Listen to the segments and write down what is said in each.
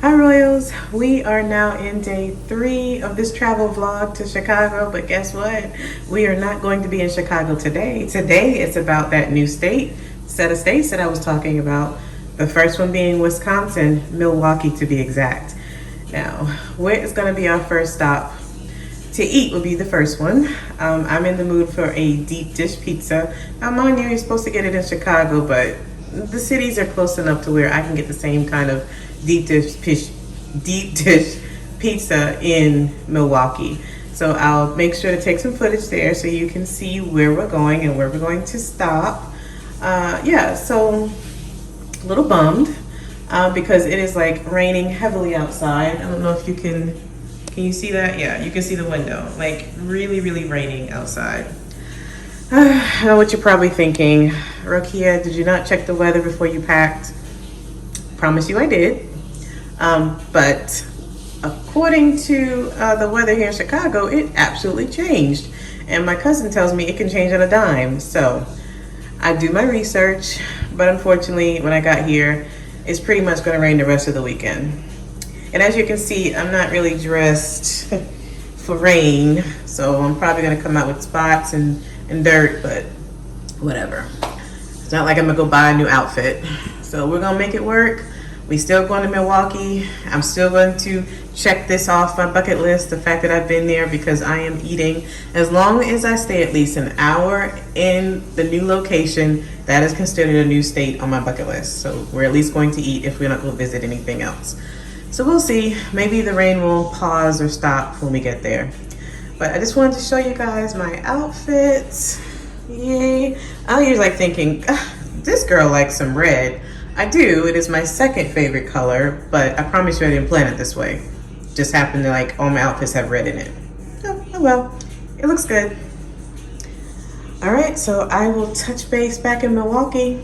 Hi Royals, we are now in day 3 of this travel vlog to Chicago, but guess what? We are not going to be in Chicago today. Today it's about that new set of states that I was talking about. The first one being Wisconsin, Milwaukee to be exact. Now, where is going to be our first stop? To eat would be the first one. I'm in the mood for a deep dish pizza. Now mind you, you're supposed to get it in Chicago, but the cities are close enough to where I can get the same kind of deep dish pizza in Milwaukee. So I'll make sure to take some footage there so you can see where we're going and where we're going to stop. Yeah, so a little bummed because it is like raining heavily outside. I don't know if you can you see that? Yeah, you can see the window. Like really, really raining outside. I know what you're probably thinking. Rokia, did you not check the weather before you packed? Promise you I did. But according to the weather here in Chicago, it absolutely changed. And my cousin tells me it can change on a dime. So I do my research, but unfortunately when I got here, it's pretty much gonna rain the rest of the weekend. And as you can see, I'm not really dressed for rain. So I'm probably gonna come out with spots and dirt, but whatever. It's not like I'm gonna go buy a new outfit. So we're gonna make it work. We still going to Milwaukee. I'm still going to check this off my bucket list, the fact that I've been there, because I am eating. As long as I stay at least an hour in the new location, that is considered a new state on my bucket list. So we're at least going to eat if we're not going to visit anything else. So we'll see. Maybe the rain will pause or stop when we get there. But I just wanted to show you guys my outfits. Yay. I was like thinking, this girl likes some red. I do. It is my second favorite color, but I promise you I didn't plan it this way. Just happened to like all my outfits have red in it. Oh well, it looks good. All right, so I will touch base back in Milwaukee.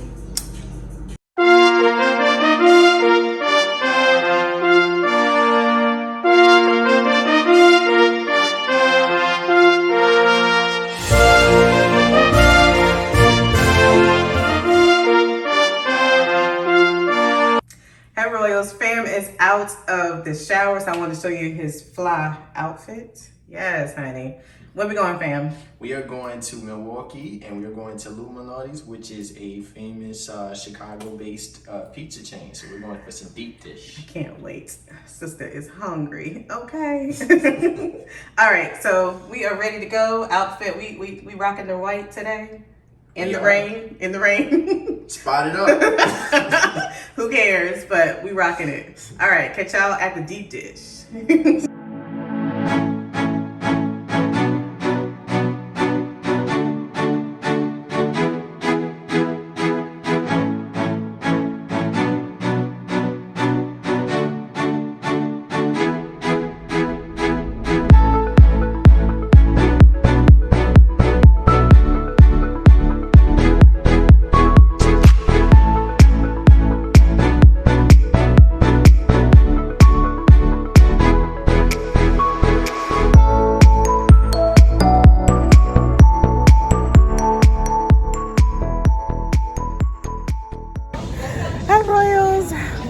Fam is out of the shower, so I want to show you his fly outfit. Yes, honey. Where we going, fam? We are going to Milwaukee, and we are going to Illuminati's, which is a famous Chicago-based pizza chain. So we're going for some deep dish. I can't wait. Sister is hungry. Okay. All right, so we are ready to go. Outfit, we rocking the white today. In the rain. Spot it up. Who cares? But we rocking it. All right, catch y'all at the deep dish.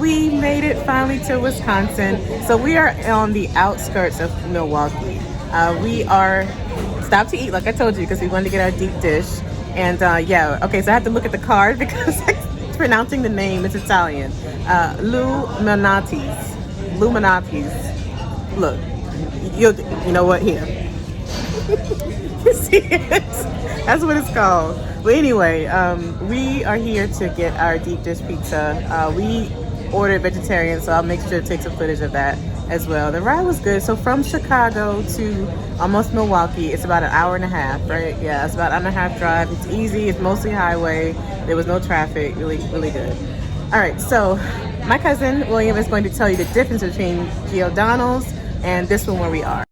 We made it finally to Wisconsin. So we are on the outskirts of Milwaukee. We are stopped to eat, like I told you, because we wanted to get our deep dish. And yeah, okay, so I have to look at the card because pronouncing the name is Italian. Illuminati's. Look, you know what? Here. You see it? That's what it's called. But anyway, we are here to get our deep dish pizza. We ordered vegetarian, so I'll make sure to take some footage of that as well. The ride was good. So from Chicago to almost Milwaukee, it's about an hour and a half, right? Yeah, it's about an hour and a half drive. It's easy. It's mostly highway. There was no traffic. Really, really good. All right, so my cousin William is going to tell you the difference between Giordano's and this one where we are.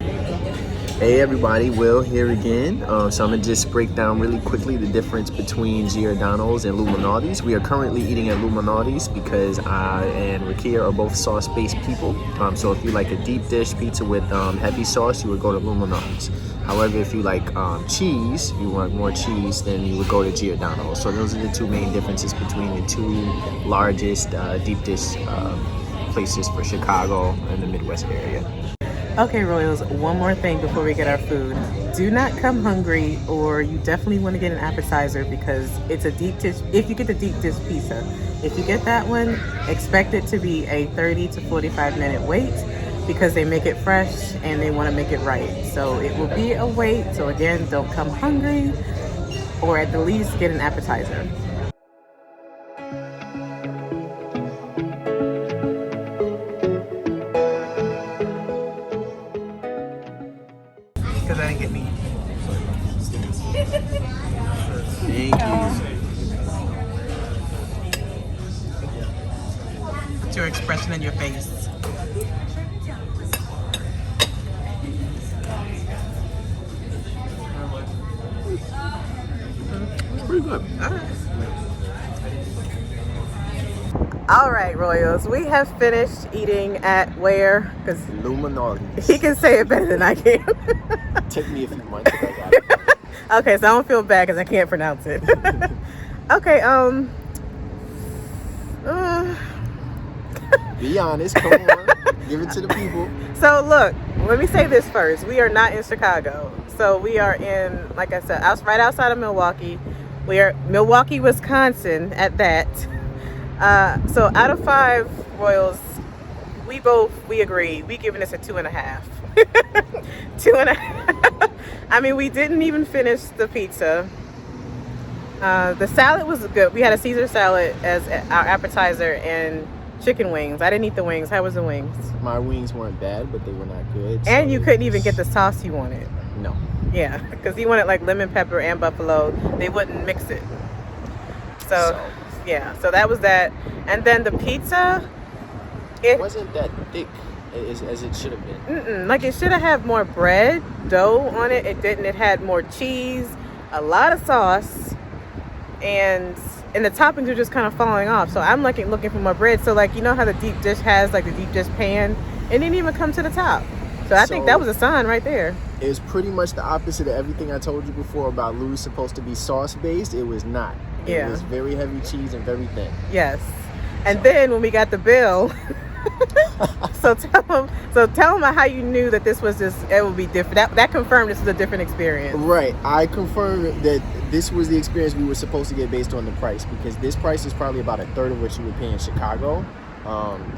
Hey everybody, Will here again. So I'm gonna just break down really quickly the difference between Giordano's and Illuminati's. We are currently eating at Illuminati's because I and Rakia are both sauce-based people. So if you like a deep dish pizza with heavy sauce, you would go to Illuminati's. However, if you like cheese, you want more cheese, then you would go to Giordano's. So those are the two main differences between the two largest deep dish places for Chicago and the Midwest area. Okay, Royals, one more thing before we get our food. Do not come hungry, or you definitely want to get an appetizer because it's a deep dish. If you get the deep dish pizza, if you get that one, expect it to be a 30 to 45-minute wait because they make it fresh and they want to make it right. So it will be a wait. So again, don't come hungry, or at the least get an appetizer. Because I didn't get me. Thank you. What's your expression in your face? Pretty good. All right, Royals, we have finished eating at where? Because Illuminati. he can say it better than I can. Take me a few months, but I got it. Okay, so I don't feel bad because I can't pronounce it. Okay, Be honest, come on. Give it to the people. so look, let me say this first. We are not in Chicago. So we are in, like I said, right outside of Milwaukee. We are Milwaukee, Wisconsin at that. So out of 5 Royals, we agree. We giving this a 2.5. 2.5. I mean, we didn't even finish the pizza. The salad was good. We had a Caesar salad as our appetizer and chicken wings. I didn't eat the wings. How was the wings? My wings weren't bad, but they were not good. And you couldn't even get the sauce you wanted. No. Yeah, because he wanted like lemon pepper and buffalo. They wouldn't mix it. So yeah, so that was that. And then the pizza, It wasn't that thick as it should have been. like it should have had more bread, dough on it. It didn't. It had more cheese, a lot of sauce, and the toppings were just kind of falling off. So I'm looking for more bread. So like, you know how the deep dish has like the deep dish pan? It didn't even come to the top. So I think that was a sign right there. It was pretty much the opposite of everything I told you before about Lou's supposed to be sauce based. It was not. It was very heavy cheese and very thin. Yes. And then when we got the bill, so tell them how you knew that this was it would be different. That confirmed this was a different experience. Right. I confirmed that this was the experience we were supposed to get based on the price, because this price is probably about a third of what you would pay in Chicago.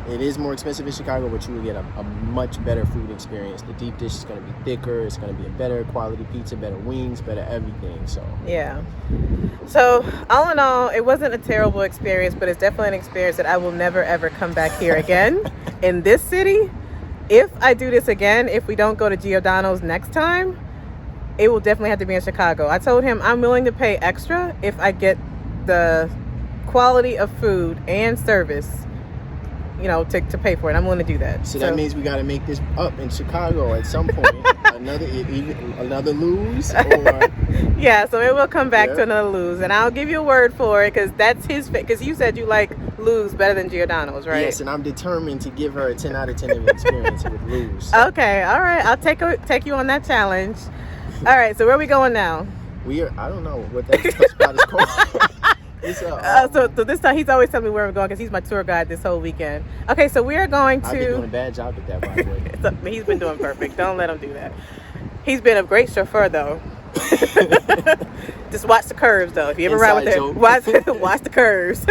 It is more expensive in Chicago, but you will get a much better food experience. The deep dish is going to be thicker. It's going to be a better quality pizza, better wings, better everything. So yeah. So all in all, it wasn't a terrible experience, but it's definitely an experience that I will never ever come back here again in this city. If I do this again, if we don't go to Giordano's next time, it will definitely have to be in Chicago. I told him I'm willing to pay extra if I get the quality of food and service, you know, to pay for it. I'm willing to do that. So that means we got to make this up in Chicago at some point. another lose, or yeah. So it will come back to another lose, and I'll give you a word for it because that's his. Because you said you like Lou's better than Giordano's, right? Yes, and I'm determined to give her a 10 out of 10 of experience with Lou's. Okay, all right. I'll take you on that challenge. All right. So where are we going now? I don't know what that spot is called. So this time he's always telling me where we're going because he's my tour guide this whole weekend. Okay, so we are going to. I've been doing a bad job at that, by the way. He's been doing perfect. Don't let him do that. He's been a great chauffeur, though. Just watch the curves, though. If you ever ride with him, watch the curves.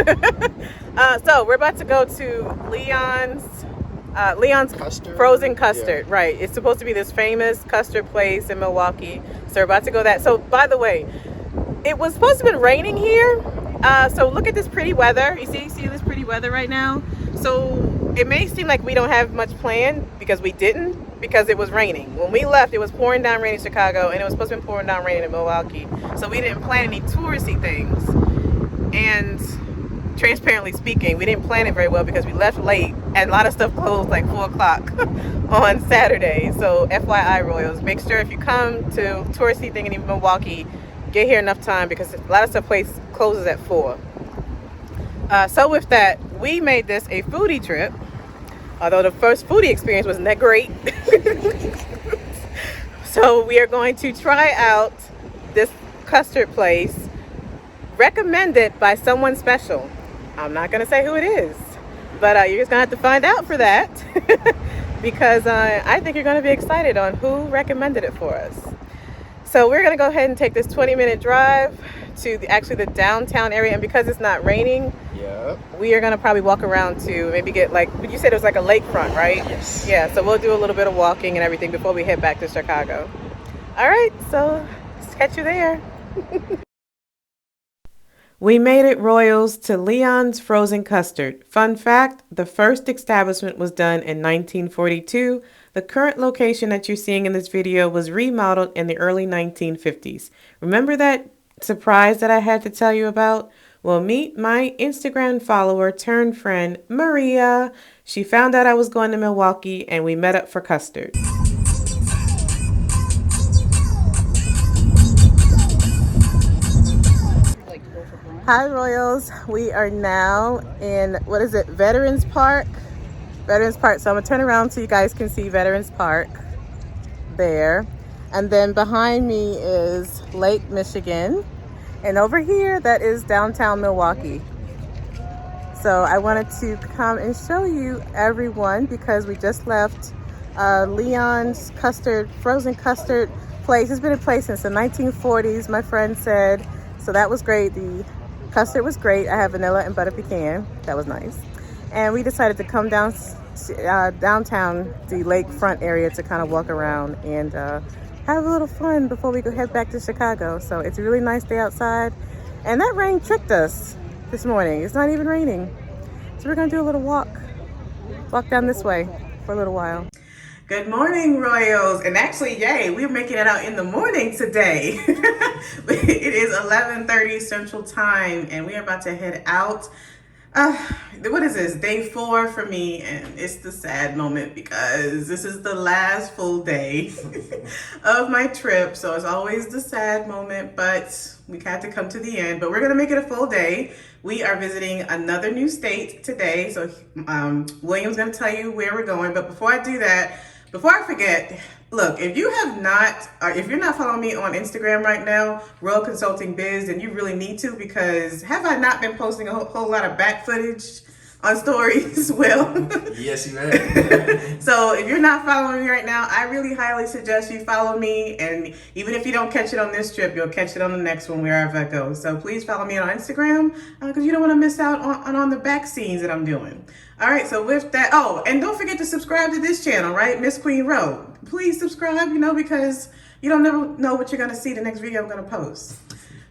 So we're about to go to Leon's custard? frozen custard. Yeah. Right. It's supposed to be this famous custard place in Milwaukee. So we're about to go that. So by the way, it was supposed to have been raining here. So look at this pretty weather. You see this pretty weather right now? So it may seem like we don't have much planned because we didn't, because it was raining. When we left, it was pouring down rain in Chicago, and it was supposed to be pouring down rain in Milwaukee. So we didn't plan any touristy things. And transparently speaking, we didn't plan it very well because we left late, and a lot of stuff closed like 4 o'clock on Saturday. So FYI, Royals, make sure if you come to touristy thing in Milwaukee, get here enough time because a lot of stuff closes at 4. So with that, we made this a foodie trip. Although the first foodie experience wasn't that great. So we are going to try out this custard place recommended by someone special. I'm not going to say who it is. But you're just gonna have to find out for that because I think you're gonna be excited on who recommended it for us. So we're gonna go ahead and take this 20-minute drive to actually the downtown area, and because it's not raining, Yep. we are gonna probably walk around to maybe get like, you said it was like a lakefront, right? Yes. Yeah, so we'll do a little bit of walking and everything before we head back to Chicago. All right, so catch you there. We made it, Royals, to Leon's Frozen Custard. Fun fact, the first establishment was done in 1942. The current location that you're seeing in this video was remodeled in the early 1950s. Remember that surprise that I had to tell you about? Well, meet my Instagram follower turned friend, Maria. She found out I was going to Milwaukee and we met up for custard. Hi Royals, we are now in, what is it, Veterans Park? Veterans Park, so I'm gonna turn around so you guys can see Veterans Park there. And then behind me is Lake Michigan. And over here, that is downtown Milwaukee. So I wanted to come and show you everyone because we just left Leon's frozen custard place. It's been in place since the 1940s, my friend said. So that was great. The custard was great. I have vanilla and butter pecan. That was nice. And we decided to come down downtown, the lakefront area, to kind of walk around and have a little fun before we go head back to Chicago. So it's a really nice day outside. And that rain tricked us this morning. It's not even raining. So we're gonna do a little walk down this way for a little while. Good morning, Royals. And actually, yay, we're making it out in the morning today. It is 11:30 Central Time, and we are about to head out. What is this? Day 4 for me, and it's the sad moment because this is the last full day of my trip. So it's always the sad moment, but we had to come to the end. But we're gonna make it a full day. We are visiting another new state today. So William's gonna tell you where we're going. But before I do that, before I forget, look, if you're not following me on Instagram right now, Royal Consulting Biz, then you really need to, because have I not been posting a whole lot of back footage on stories? Well, yes, you have. So if you're not following me right now, I really highly suggest you follow me. And even if you don't catch it on this trip, you'll catch it on the next one wherever I go. So please follow me on Instagram because you don't want to miss out on the back scenes that I'm doing. All right, so with that, oh, and don't forget to subscribe to this channel, right? MsQueenRo. Please subscribe, because you don't never know what you're going to see the next video I'm going to post.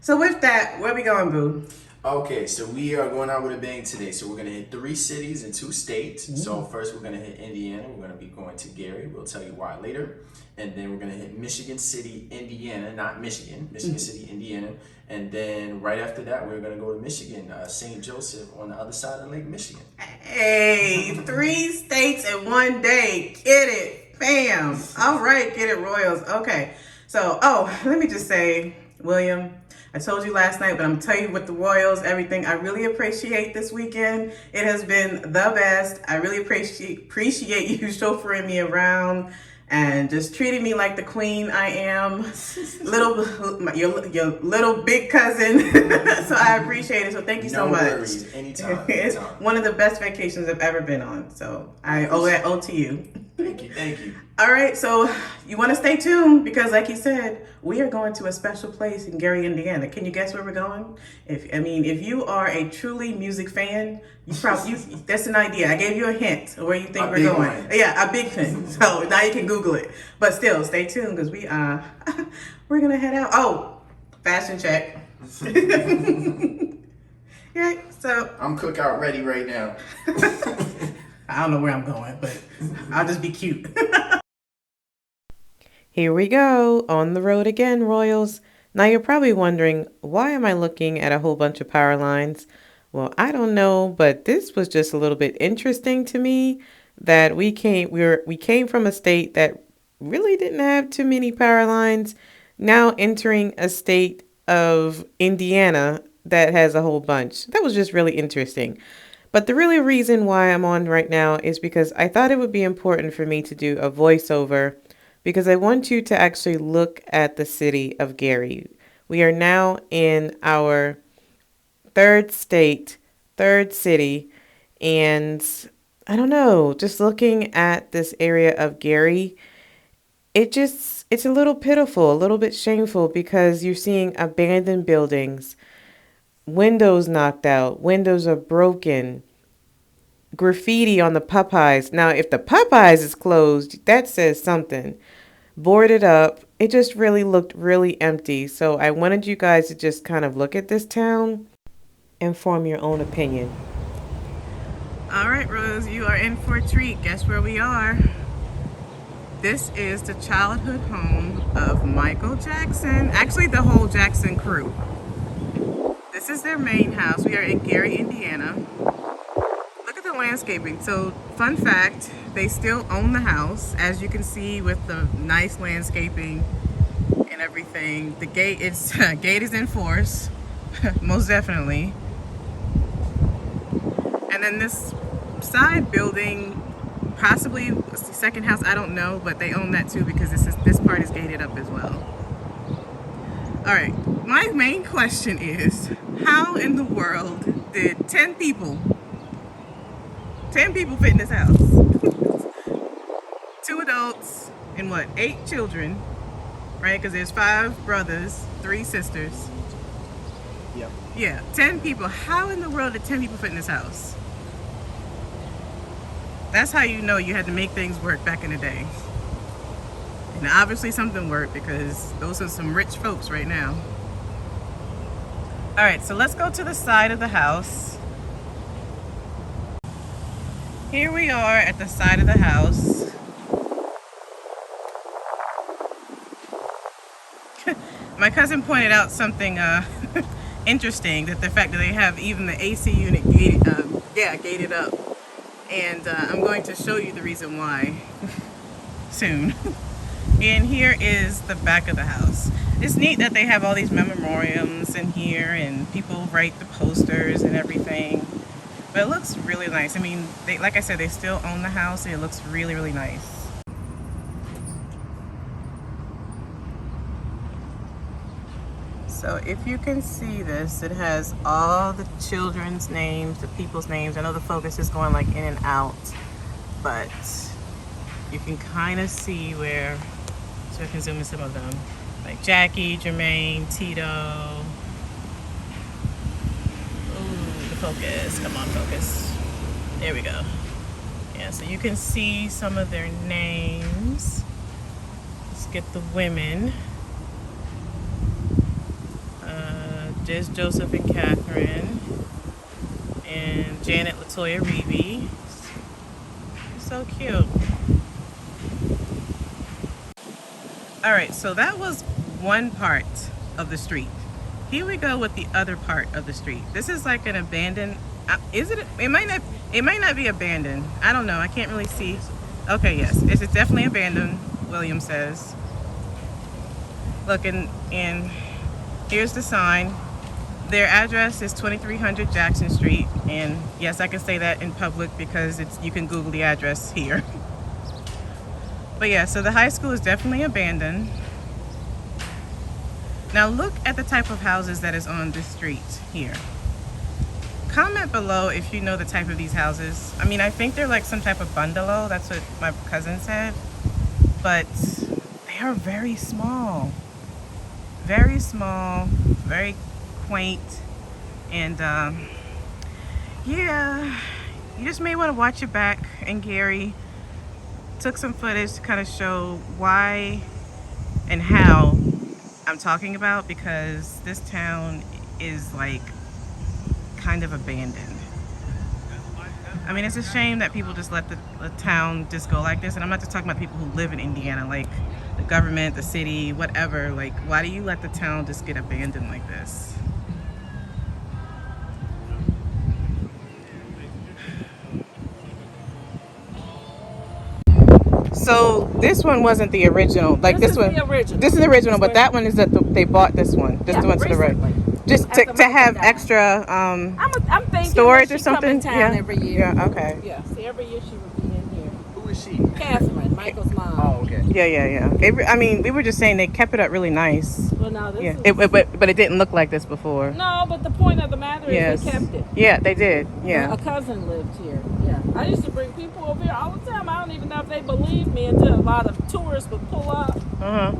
So with that, where we going, boo? Okay, so we are going out with a bang today. So we're going to hit 3 cities and 2 states. Mm-hmm. So first we're going to hit Indiana. We're going to be going to Gary. We'll tell you why later. And then we're going to hit Michigan City, Indiana, not Michigan, Michigan City, Indiana. And then right after that, we're going to go to Michigan, St. Joseph on the other side of Lake Michigan. Hey, 3 states in one day. Get it, fam. All right, get it, Royals. Okay, so, let me just say, William, I told you last night, but I'm telling you with the Royals, everything, I really appreciate this weekend. It has been the best. I really appreciate you chauffeuring me around and just treating me like the queen I am. Your little big cousin. So I appreciate it. So thank you so much. No worries. Anytime. It's one of the best vacations I've ever been on. So I owe that to you. Thank you. All right, so you want to stay tuned because, like you said, we are going to a special place in Gary, Indiana. Can you guess where we're going? If you are a truly music fan, that's an idea. I gave you a hint of where you think we're going. One. Yeah, a big thing. So now you can Google it. But still, stay tuned because we're gonna head out. Oh, fashion check. Yeah, so I'm cookout ready right now. I don't know where I'm going, but I'll just be cute. Here we go, on the road again, Royals. Now you're probably wondering, why am I looking at a whole bunch of power lines? Well, I don't know, but this was just a little bit interesting to me that we came from a state that really didn't have too many power lines, now entering a state of Indiana that has a whole bunch. That was just really interesting. But the really reason why I'm on right now is because I thought it would be important for me to do a voiceover because I want you to actually look at the city of Gary. We are now in our third city, And I don't know, just looking at this area of Gary, it's a little pitiful, a little bit shameful because you're seeing abandoned buildings, windows knocked out, windows are broken, graffiti on the Popeyes. Now, if the Popeyes is closed, that says something. Boarded up. It just really looked really empty. So I wanted you guys to just kind of look at this town and form your own opinion. All right, Rose, you are in for a treat. Guess where we are? This is the childhood home of Michael Jackson. Actually, the whole Jackson crew. This is their main house. We are in Gary, Indiana. Look at the landscaping. So, fun fact, they still own the house, as you can see with the nice landscaping and everything. The gate is in force, most definitely. And then this side building, possibly the second house, I don't know, but they own that too because this part is gated up as well. All right, my main question is, how in the world did 10 people fit in this house? 2 adults and what, 8 children, right? Because there's 5 brothers, 3 sisters. Yep. Yeah, 10 people. How in the world did 10 people fit in this house? That's how you know you had to make things work back in the day. And obviously something worked because those are some rich folks right now. All right, so let's go to the side of the house. Here we are at the side of the house. My cousin pointed out something interesting, that the fact that they have even the AC unit gated up. And I'm going to show you the reason why soon. And here is the back of the house. It's neat that they have all these memoriams in here and people write the posters and everything. But it looks really nice. I mean, like I said, they still own the house and it looks really, really nice. So if you can see this, it has all the children's names, the people's names. I know the focus is going like in and out, but you can kind of see where, so I can zoom in some of them. Like Jackie, Jermaine, Tito. Ooh, the focus, come on focus. There we go. Yeah, so you can see some of their names. Let's get the women. There's Joseph and Catherine, and Janet Latoya Reeve. So cute. All right, so that was one part of the street. Here we go with the other part of the street. This is like an abandoned. Is it? It might not be abandoned. I don't know. I can't really see. Okay, yes, it's definitely abandoned. William says. Look, and here's the sign. Their address is 2300 Jackson Street, and yes, I can say that in public because you can Google the address here. But yeah, so the high school is definitely abandoned. Now look at the type of houses that is on this street here. Comment below if you know the type of these houses. I mean, I think they're like some type of bungalow. That's what my cousin said. But they are very small. Very small, very quaint, and yeah, you just may want to watch your back. And Gary took some footage to kind of show why and how I'm talking about, because this town is like kind of abandoned. I mean, it's a shame that people just let the town just go like this, and I'm not just talking about people who live in Indiana, like the government, the city, whatever. Like, why do you let the town just get abandoned like this? So this one wasn't the original. Like this one, this is the original, but that one is that they bought this one. This is the one to the right. Just to have extra I'm thinking storage or she something. Come in town every year. Yeah. Okay. Yeah. See, every year she would be in here. Who is is she? Catherine, Michael's mom. Oh, okay. Yeah. I mean, we were just saying they kept it up really nice. Well, no, this Yeah, is... but it didn't look like this before. No, but the point of the matter is they kept it. Yeah, they did. Yeah. A cousin lived here. Yeah. I used to bring people over here all the time. I don't even know if they believe me until a lot of tourists would pull up. Uh-huh.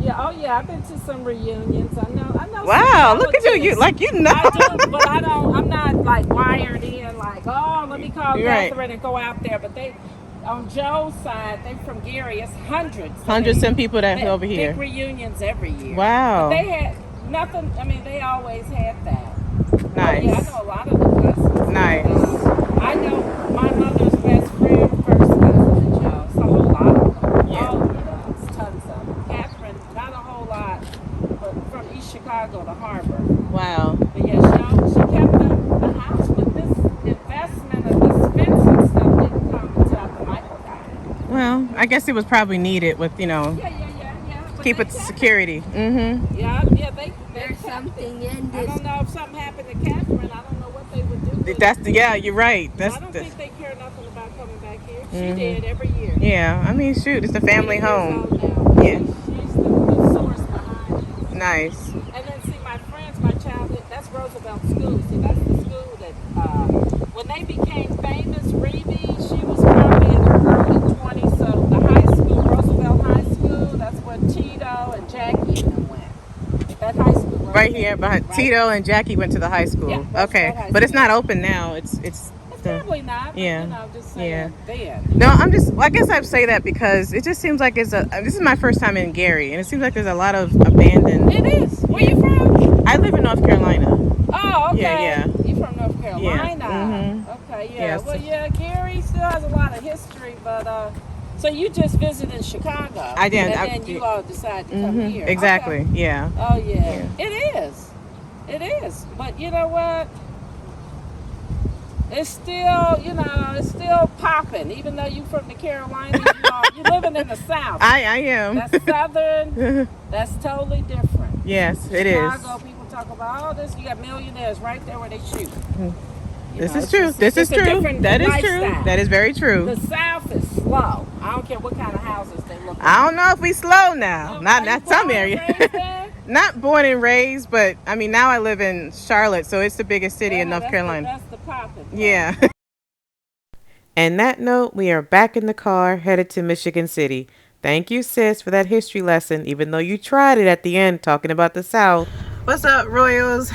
Yeah, oh yeah, I've been to some reunions. I know. Wow, look at you. You know. I do, but I'm not like wired in like, oh, let me call Right. Catherine and go out there. But they, on Joe's side, they from Gary, it's hundreds. Hundreds of people that over here. Big reunions every year. Wow. But they had nothing, I mean, they always had that. Nice. Yeah, I know a lot of the cousins. Nice. I know my mother's best friend, first cousin to Joe. It's a whole lot of them. Yeah. Oh, yeah, it's tons of them. Catherine, not a whole lot, but from East Chicago to Harbor. Wow. But yeah, she kept the house, but this investment of this fence and stuff didn't come until after Michael died. Well, I guess it was probably needed with, Yeah. But keep they it kept security. Mm-hmm. Yeah, they There's something in I this. don't know if something happened to Catherine. I don't know what they would do. You're right. I don't think they care nothing about coming back here. She Mhm. did every year. Yeah, I mean, shoot, it's a family 80 years home. old now. Yeah. She's the source behind it. Nice. And then see my friends, my childhood, that's Roosevelt School. See, that's the school that when they became famous, Reeve, she was probably in her early 20s. So the high school, Roosevelt High School, that's where Tito and Jackie and them went. That high school. Right here behind Right? Tito and Jackie went to the high school. Yeah, that's Okay, that high but it's school. not open now. It's It's probably not. But, Yeah. You know, just saying then. No, I guess I'd say that because it just seems like this is my first time in Gary, and it seems like there's a lot of abandoned. It is. Where you from? I live in North Carolina. Oh, okay. Yeah. You from North Carolina? Mhm. Okay, yeah. Yes. Well, yeah. Gary still has a lot of history, but so you just visited Chicago? I did. And then you all decided to come Mhm. here. Exactly. Okay. Yeah. Oh yeah. It is. It is. But you know what? It's still, it's still popping. Even though you from the Carolinas, you're living in the South. I am. That's Southern. That's totally different. Yes, it is. Chicago, people talk about, this, you got millionaires right there where they shoot. This is true. This is true. That is true. That is very true. The South is slow. I don't care what kind of houses they look I don't know if we slow now. Not some area. Not born and raised, but I mean now I live in Charlotte, so it's the biggest city in North Carolina. That's the poppin'. Yeah. And that note, we are back in the car headed to Michigan City. Thank you, sis, for that history lesson, even though you tried it at the end talking about the South. What's up, Royals?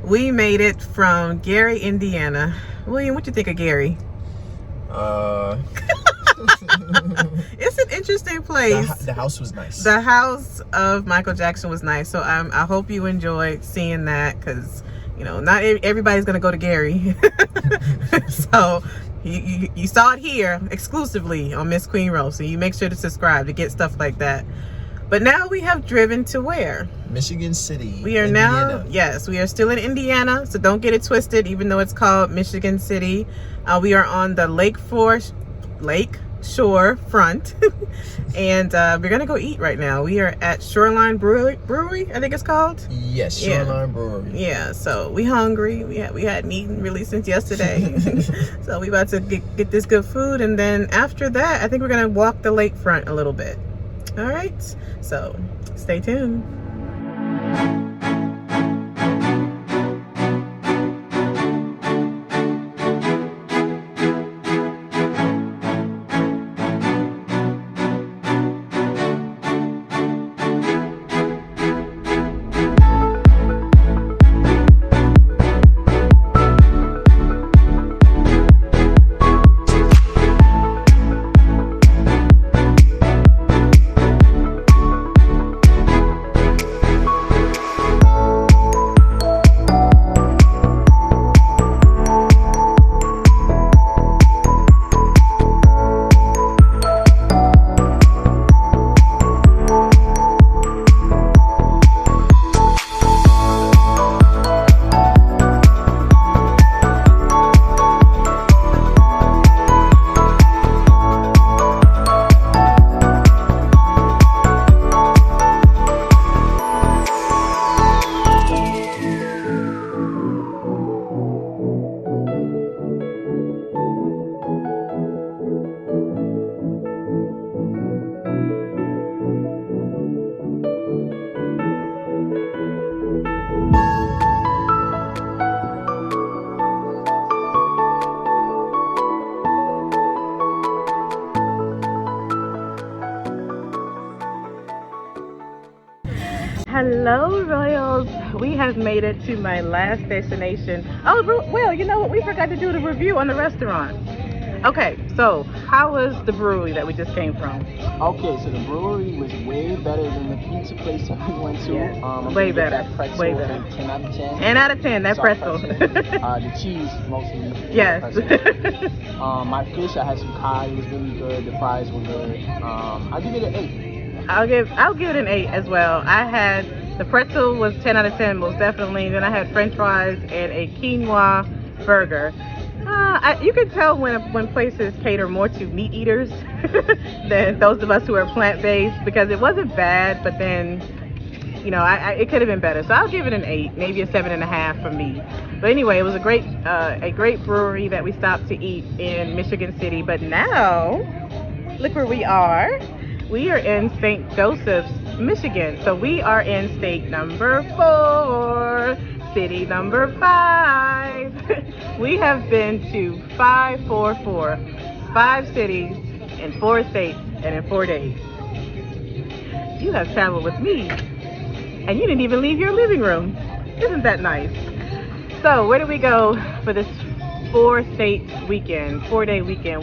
We made it from Gary, Indiana. William, what you think of Gary? It's an interesting place. The house was nice. The house of Michael Jackson was nice. So I hope you enjoyed seeing that because, not everybody's going to go to Gary. So you saw it here exclusively on MsQueenRo. So you make sure to subscribe to get stuff like that. But now we have driven to where? Michigan City. We are Indiana. now, yes, we are still in Indiana. So don't get it twisted, even though it's called Michigan City. We are on the Lake Shore front. And we're going to go eat right now. We are at Shoreline Brewery, I think it's called. Yes, Yeah. Shoreline Brewery. Yeah, so we hungry. We hadn't eaten really since yesterday. So we about to get this good food. And then after that, I think we're going to walk the lakefront a little bit. All right, so stay tuned. Hello, Royals. We have made it to my last destination. Oh, well, you know what? We forgot to do the review on the restaurant. Okay, so how was the brewery that we just came from? Okay, so the brewery was way better than the pizza place that we went to. Yes, I'm way gonna give better, that pretzel way better. a 10 out of 10. 10 out of 10, that Soft pretzel. The cheese mostly. Yes. My fish, I had some Kaale, it was really good. The fries were good. I'll give it an 8. I'll give it an 8 as well. I had the pretzel was 10 out of 10 most definitely. Then I had French fries and a quinoa burger. You can tell when places cater more to meat eaters than those of us who are plant-based, because it wasn't bad, but then it could have been better. So I'll give it an 8, maybe a 7.5 for me. But anyway, it was a great brewery that we stopped to eat in Michigan City. But now, look where we are. We are in St. Joseph's, Michigan. So we are in state number 4, city number 5. We have been to 5 cities in 4 states and in 4 days. You have traveled with me, and you didn't even leave your living room. Isn't that nice? So where did we go for this 4-day weekend?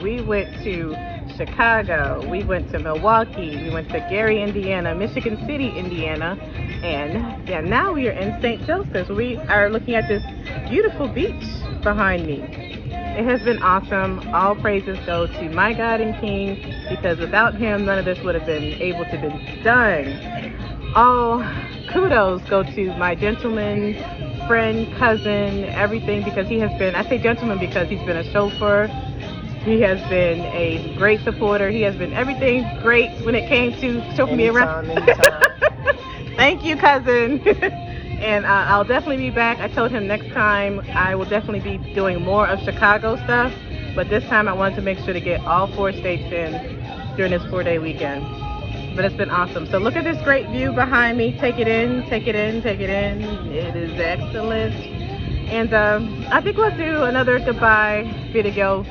We went to Chicago, we went to Milwaukee, we went to Gary, Indiana, Michigan City, Indiana, and now we are in St. Joseph's. We are looking at this beautiful beach behind me. It has been awesome. All praises go to my God and King, because without him, none of this would have been able to be done. All kudos go to my gentleman, friend, cousin, everything, because he has been, I say gentleman because he's been a chauffeur. He has been a great supporter. He has been everything great when it came to chauffeuring me around. Anytime. Thank you, cousin. And I'll definitely be back. I told him next time I will definitely be doing more of Chicago stuff, but this time I wanted to make sure to get all 4 states in during this 4-day weekend. But it's been awesome. So look at this great view behind me. Take it in, take it in, take it in. It is excellent. And I think we'll do another goodbye video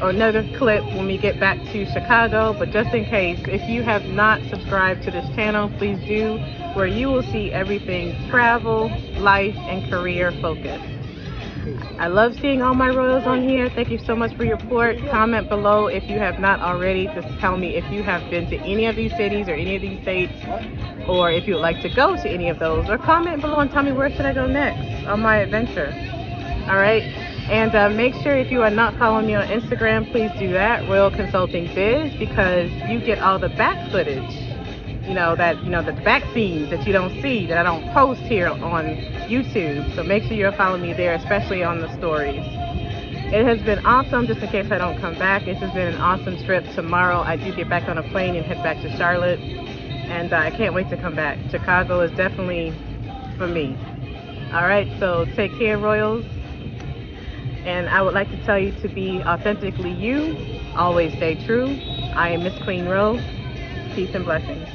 or another clip when we get back to Chicago. But just in case, if you have not subscribed to this channel, please do, where you will see everything travel, life, and career focused. I love seeing all my royals on here. Thank you so much for your support. Comment below if you have not already. Just tell me if you have been to any of these cities or any of these states, or if you would like to go to any of those, or comment below and tell me where should I go next on my adventure. All right. And make sure, if you are not following me on Instagram, please do that, Royal Consulting Biz, because you get all the back footage, the back scenes that you don't see, that I don't post here on YouTube. So make sure you're following me there, especially on the stories. It has been awesome. Just in case I don't come back, this has been an awesome trip. Tomorrow I do get back on a plane and head back to Charlotte, and I can't wait to come back. Chicago is definitely for me. All right, so take care, Royals. And I would like to tell you to be authentically you. Always stay true. I am MsQueenRo. Peace and blessings.